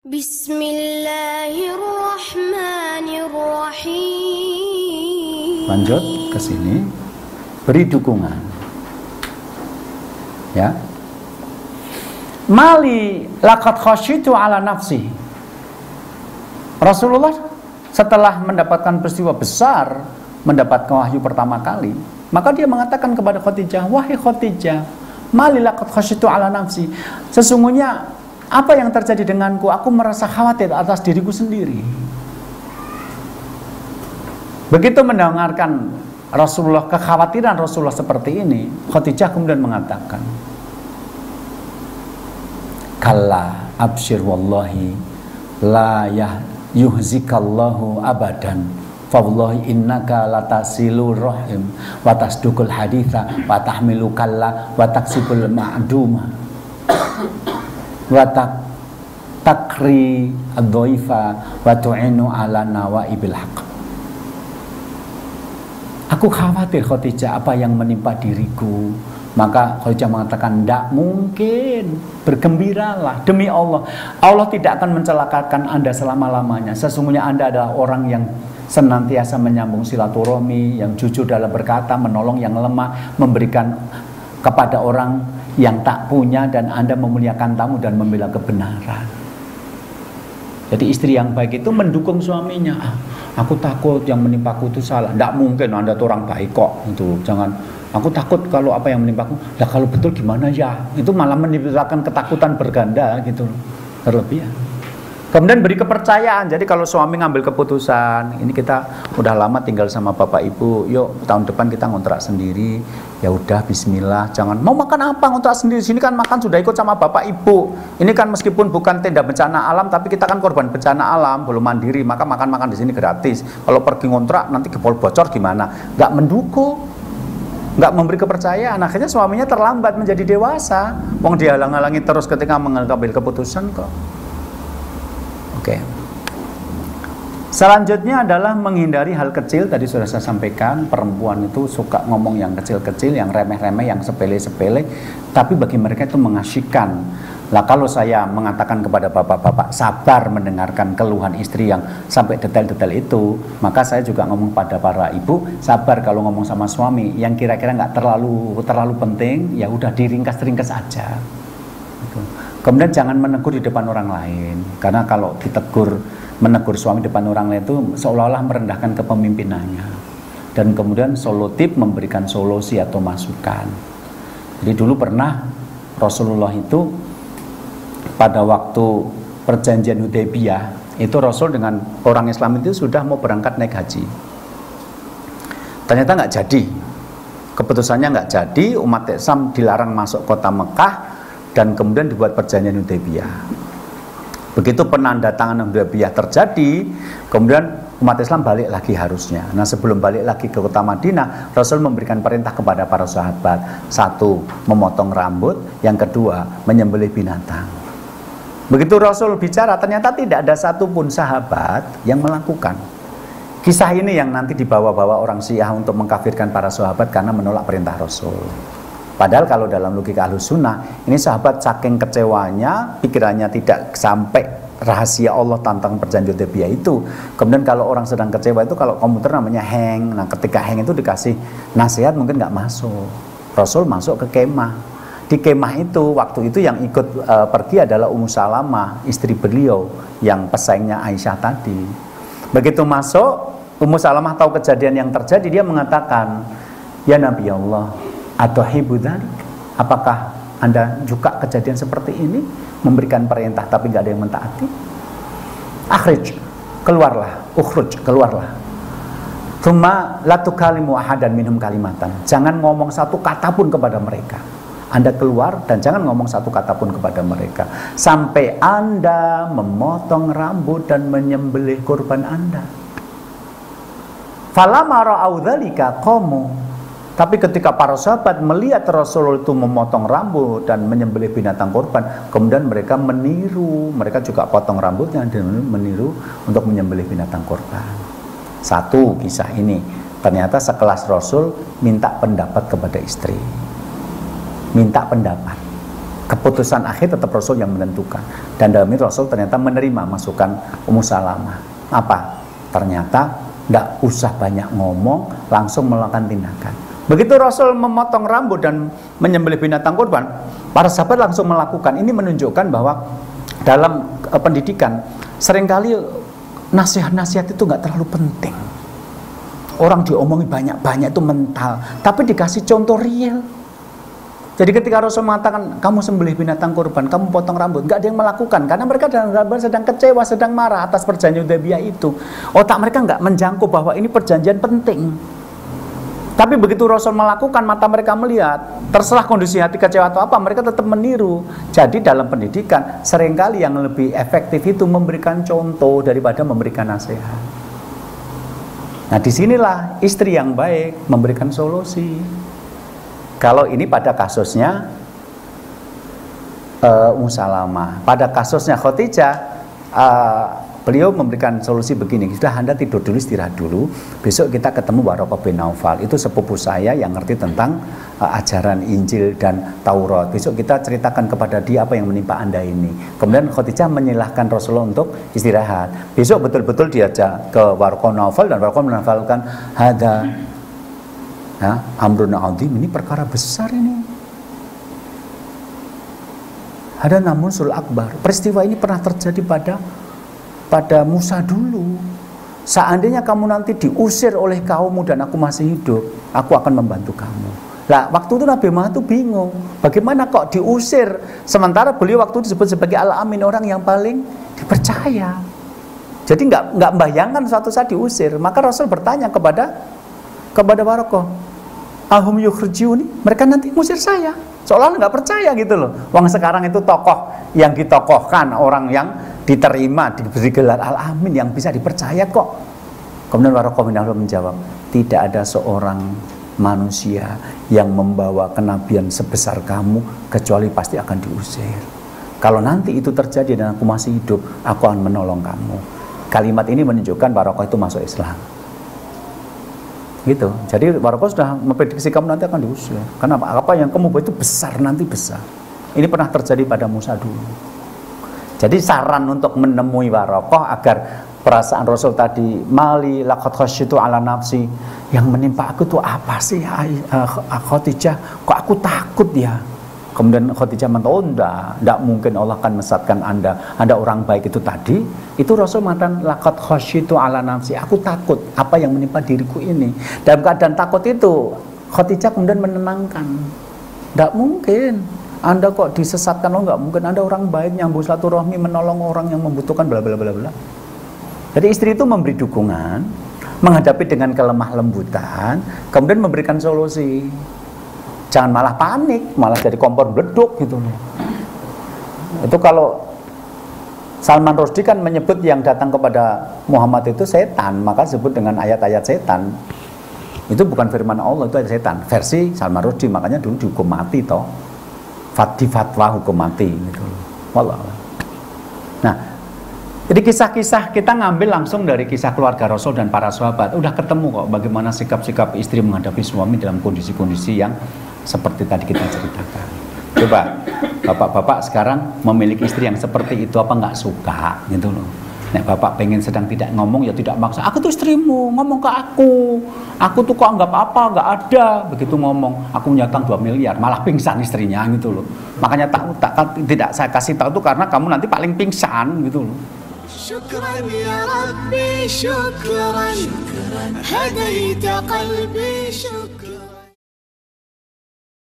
Bismillahirrahmanirrahim. Lanjut ke sini, beri dukungan. Ya. Mali laqad khasyitu ala nafsi. Rasulullah setelah mendapatkan peristiwa besar, mendapatkan wahyu pertama kali, maka dia mengatakan kepada Khadijah, "Wahai Khadijah, mali laqad khasyitu ala nafsi." Sesungguhnya apa yang terjadi denganku, aku merasa khawatir atas diriku sendiri. Begitu mendengarkan Rasulullah, kekhawatiran Rasulullah seperti ini, Khadijah kemudian mengatakan, "Kalla absyir wallahi la yuhzikallahu abadan. Fawallahi innaka latasilu rahim wa tasdukul haditha wa tahmilu kalla wa taksibul ma'duma wa takri ad-dhaifa wa tu'inu ala nawaibil haqq." Aku khawatir Khadijah apa yang menimpa diriku. Maka Khadijah mengatakan, tidak mungkin, bergembiralah demi Allah. Allah tidak akan mencelakakan Anda selama-lamanya. Sesungguhnya Anda adalah orang yang senantiasa menyambung silaturahmi, yang jujur dalam berkata, menolong yang lemah, memberikan kepada orang yang tak punya, dan Anda memuliakan tamu dan membela kebenaran. Jadi istri yang baik itu mendukung suaminya. Aku takut yang menimpaku itu salah. Tidak mungkin, Anda tuh orang baik kok. Itu jangan. Aku takut kalau apa yang menimpaku. Lah kalau betul gimana ya? Itu malah menimbulkan ketakutan berganda gitu, berlebihan. Kemudian beri kepercayaan. Jadi kalau suami ngambil keputusan, ini kita udah lama tinggal sama bapak ibu, yuk tahun depan kita ngontrak sendiri. Ya udah, bismillah. Jangan mau makan apa, ngontrak sendiri. Sini kan makan sudah ikut sama bapak ibu. Ini kan meskipun bukan tenda bencana alam, tapi kita kan korban bencana alam, belum mandiri, maka makan di sini gratis. Kalau pergi ngontrak nanti jebol bocor gimana? Nggak mendukung, nggak memberi kepercayaan. Akhirnya suaminya terlambat menjadi dewasa. Wong dihalang-halangi terus ketika mengambil keputusan kok. Oke. Selanjutnya adalah menghindari hal kecil. Tadi sudah saya sampaikan, perempuan itu suka ngomong yang kecil-kecil, yang remeh-remeh, yang sepele-sepele, tapi bagi mereka itu mengasyikkan. Lah kalau saya mengatakan kepada bapak-bapak sabar mendengarkan keluhan istri yang sampai detail-detail itu, maka saya juga ngomong pada para ibu, sabar kalau ngomong sama suami yang kira-kira nggak terlalu penting, ya udah diringkas-ringkas aja. Gitu. Kemudian jangan menegur di depan orang lain, karena kalau menegur suami di depan orang lain itu seolah-olah merendahkan kepemimpinannya. Dan kemudian solutif memberikan solusi atau masukan. Jadi dulu pernah Rasulullah itu pada waktu perjanjian Hudaybiyah itu Rasul dengan orang Islam itu sudah mau berangkat naik haji. Ternyata nggak jadi, keputusannya nggak jadi, umat Islam dilarang masuk kota Mekah. Dan kemudian dibuat perjanjian Hudaybiyah. Begitu penandatanganan Hudaybiyah terjadi, kemudian umat Islam balik lagi harusnya. Nah sebelum balik lagi ke kota Madinah, Rasul memberikan perintah kepada para sahabat. Satu, memotong rambut. Yang kedua, menyembelih binatang. Begitu Rasul bicara, ternyata tidak ada satupun sahabat yang melakukan. Kisah ini yang nanti dibawa-bawa orang Syiah untuk mengkafirkan para sahabat karena menolak perintah Rasul. Padahal kalau dalam logika Ahlus Sunnah, ini sahabat saking kecewanya, pikirannya tidak sampai rahasia Allah tentang perjanjian Hudaybiyah itu. Kemudian kalau orang sedang kecewa itu, kalau komputer namanya hang. Nah ketika hang itu dikasih nasihat mungkin nggak masuk. Rasul masuk ke kemah. Di kemah itu, waktu itu yang ikut pergi adalah Ummu Salamah, istri beliau, yang pesaingnya Aisyah tadi. Begitu masuk, Ummu Salamah tahu kejadian yang terjadi, dia mengatakan, "Ya Nabi Allah, atau hibudzalik, apakah Anda juga kejadian seperti ini, memberikan perintah tapi nggak ada yang mentaati? Akhrij, keluarlah, ukhruj, keluarlah. Tsumma la tukalimu ahadan minhum kalimatan." Jangan ngomong satu kata pun kepada mereka. Anda keluar dan jangan ngomong satu kata pun kepada mereka sampai Anda memotong rambut dan menyembelih kurban Anda. Falamma ra'au dzalika qamu. Tapi ketika para sahabat melihat Rasul itu memotong rambut dan menyembelih binatang kurban, kemudian mereka meniru, mereka juga potong rambutnya dan meniru untuk menyembelih binatang kurban. Satu kisah ini, ternyata sekelas Rasul minta pendapat kepada istri. Minta pendapat. putusan akhir tetap Rasul yang menentukan. Dan dalam itu Rasul ternyata menerima masukan Ummu Salamah. Apa? Ternyata tidak usah banyak ngomong, langsung melakukan tindakan. Begitu Rasul memotong rambut dan menyembelih binatang kurban, para sahabat langsung melakukan. Ini menunjukkan bahwa dalam pendidikan seringkali nasihat-nasihat itu nggak terlalu penting. Orang diomongi banyak-banyak itu mental, tapi dikasih contoh real. Jadi ketika Rasul mengatakan kamu sembelih binatang kurban, kamu potong rambut, nggak ada yang melakukan karena mereka dalam keadaan sedang kecewa, sedang marah atas perjanjian Hudaybiyah itu. Otak mereka nggak menjangkau bahwa ini perjanjian penting. Tapi begitu Rasul melakukan, mata mereka melihat, terserah kondisi hati kecewa atau apa, mereka tetap meniru. Jadi dalam pendidikan seringkali yang lebih efektif itu memberikan contoh daripada memberikan nasihat. Nah disinilah istri yang baik memberikan solusi. Kalau ini pada kasusnya Ummu Salamah, pada kasusnya Khadijah, beliau memberikan solusi begini, sudah Anda tidur dulu, istirahat dulu, besok kita ketemu Waraqah bin Naufal, itu sepupu saya yang ngerti tentang ajaran Injil dan Taurat. Besok kita ceritakan kepada dia apa yang menimpa Anda ini. Kemudian Khadijah menyilahkan Rasulullah untuk istirahat. Besok betul-betul diajak ke Waraqah bin Naufal, dan Waraqah bin Naufal kan ada amrun azim, ini perkara besar ini. Ada namun sul akbar. Peristiwa ini pernah terjadi pada Musa dulu. Seandainya kamu nanti diusir oleh kaummu dan aku masih hidup, aku akan membantu kamu. Lah, waktu itu Nabi Muhammad itu bingung, bagaimana kok diusir sementara beliau waktu itu disebut sebagai Al-Amin, orang yang paling dipercaya. Jadi nggak membayangkan suatu saat diusir. Maka Rasul bertanya kepada Waraqah, ahum yukhrijuni, mereka nanti ngusir saya. Seolah nggak percaya gitu loh. Wong sekarang itu tokoh yang ditokohkan, orang yang diterima, diberi gelar Al-Amin, yang bisa dipercaya kok. Kemudian Waraqah bin Naufal menjawab, tidak ada seorang manusia yang membawa kenabian sebesar kamu kecuali pasti akan diusir. Kalau nanti itu terjadi dan aku masih hidup, aku akan menolong kamu. Kalimat ini menunjukkan Waraqah itu masuk Islam. Gitu. Jadi Waraqah sudah memprediksi kamu nanti akan diusir. Karena apa yang kamu buat itu besar, nanti besar. Ini pernah terjadi pada Musa dulu. Jadi saran untuk menemui Waraqah agar perasaan Rasul tadi, mali laqad khasyitu ala nafsi, yang menimpa aku tuh apa sih Khadijah, kok aku takut ya. Kemudian Khadijah mengatakan, enggak mungkin Allah akan mesatkan Anda orang baik itu tadi. Itu Rasul mengatakan laqad khasyitu ala nafsi, aku takut apa yang menimpa diriku ini. Dalam keadaan takut itu Khadijah kemudian menenangkan, enggak mungkin Anda kok disesatkan, lo enggak mungkin, Anda orang baik, nyambung silaturahmi, menolong orang yang membutuhkan, bla bla bla bla. Jadi istri itu memberi dukungan, menghadapi dengan kelemah lembutan, kemudian memberikan solusi. Jangan malah panik, malah jadi kompor beleduk gitu loh. Itu kalau Salman Rushdie kan menyebut yang datang kepada Muhammad itu setan, maka disebut dengan ayat-ayat setan. Itu bukan firman Allah, itu ayat setan. Versi Salman Rushdie, makanya dulu dihukum mati toh. Fatwa hukum mati gitu loh. Wallah. Nah, jadi kisah-kisah kita ngambil langsung dari kisah keluarga Rasul dan para sahabat. Udah ketemu kok bagaimana sikap-sikap istri menghadapi suami dalam kondisi-kondisi yang seperti tadi kita ceritakan. Coba bapak-bapak sekarang memiliki istri yang seperti itu, apa nggak suka gitu loh. Nek bapak pengen sedang tidak ngomong ya tidak maksa. Aku tuh istrimu, ngomong ke aku. Aku tuh kok anggap apa, nggak ada. Begitu ngomong, aku punya utang 2 miliar, malah pingsan istrinya gitu loh. Makanya tidak saya kasih tahu tuh karena kamu nanti paling pingsan gitu loh. شكرا يا ربي شكرا هديت قلبي شكرا